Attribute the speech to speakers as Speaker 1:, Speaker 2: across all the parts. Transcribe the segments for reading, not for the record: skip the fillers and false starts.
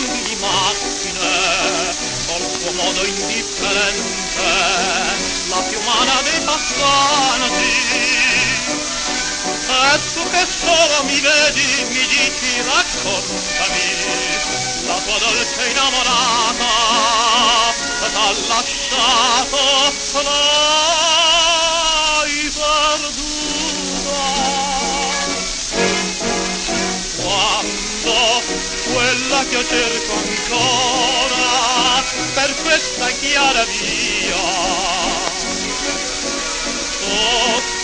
Speaker 1: di macchine, col suo modo indifferente, la più umana dei passanti. E tu che solo mi vedi, mi dici, raccontami, la tua dolce innamorata t'ha lasciato, l'hai perduta. Quando quella che io cerco ancora per questa chiara via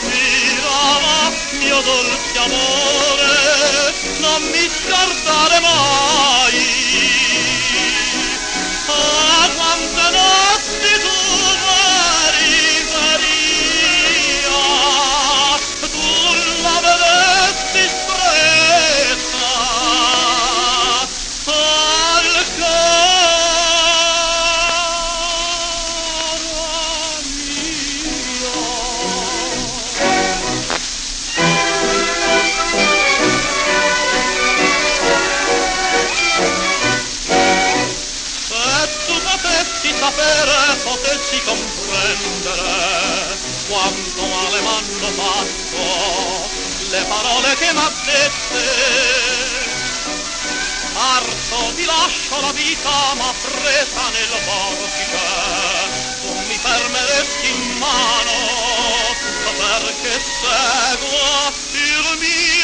Speaker 1: sospirava, mio dolce amore, non mi scordare mai. Ah, quante notti tu eri Maria, tu la vedesti stretta al cara mia. Potessi sapere, potessi comprendere quanto male m'hanno fatto le parole che m'ha dette. Parto, ti lascio la vita, ma presa nel vortice tu mi fermeresti in mano perché seguo il mio